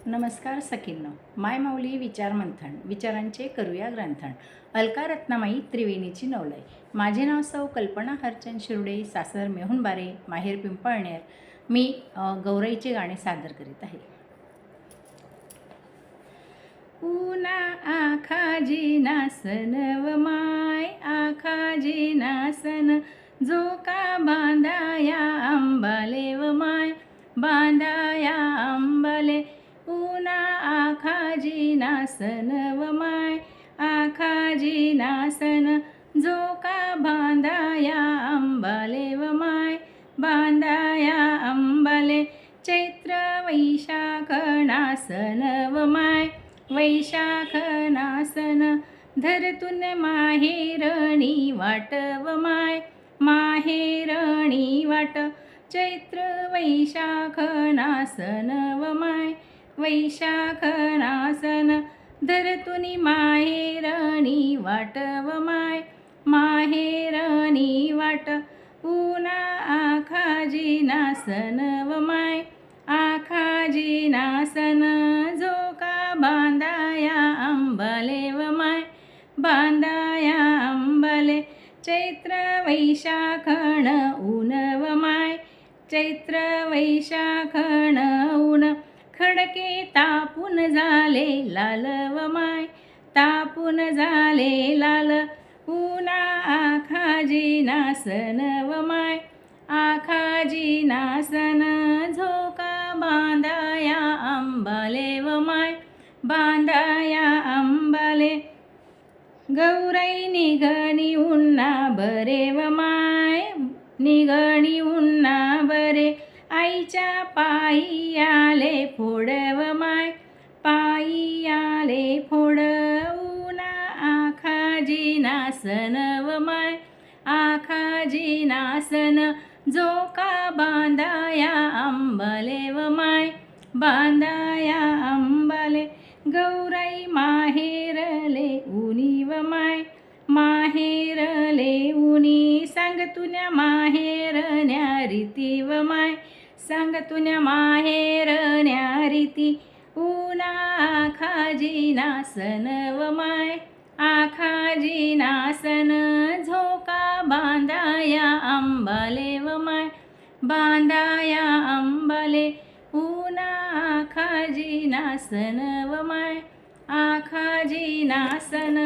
नमस्कार सखींनो. माय माऊली विचार मंथन, विचारांचे करूया ग्रंथन. अलका रत्नामाई त्रिवेणीची नवलाई. माझे नाव सौ कल्पना हरचंद शिरुडे, सासर मेहुणबारे, माहेर पिंपळनेर. मी गौराईचे गाणे सादर करीत आहे. उना आखाजी नासन व माय आखाजी नासन, जो का बांधाया अंबाले व माय बांधाया अंबाले. उना आखाजी नासन व माय आखाजी नासन, जो का बांधाया अंबाले व माय बांधाया अंबाले. चैत्र वैशाख नासन व माय वैशाख नासन, धरतून माहेरणी वाट व माय माहेरणी वाट. चैत्र वैशाख नासन व माय वैशाख नासन, धरतून माहेरणी वाट व माय माहेरणी वाट. उना आखाजी नासन व माय आखाजी नासन, जो का बांधाया अंबाले व माय बांधाया अंबाले. चैत्र वैशाखण ऊन व माय चैत्र वैशाखण ऊन, खडके तापून झाले लाल व माय तापून झाले लाल. उना आखाजी नासन व माय आखाजी नासन, झोका बांधाया अंबाले व माय बांधाया अंबाले. गौराई निघणी उन्हा बरे व माय निघणी उन्हा बरे. आईच्या पायी आले फोड व माय पायी आले फोड. उना आखाजी नासन व माय आखाजी नासन, जो का बांधाया अंबाले व माय बांधाया अंबाले. गौराई माहेरले उनी व माय माहेरले उनी, सांगतुन्या माहेरण्या रीती व माय सांगतुन्या माहेरण्या रीती. उना आखाजी नासन व माय आखाजी नासन, झोका बांधाया अंबाले व माय बांधाया अंबाले. उना आखाजी नासन व माय आखाजी नासन.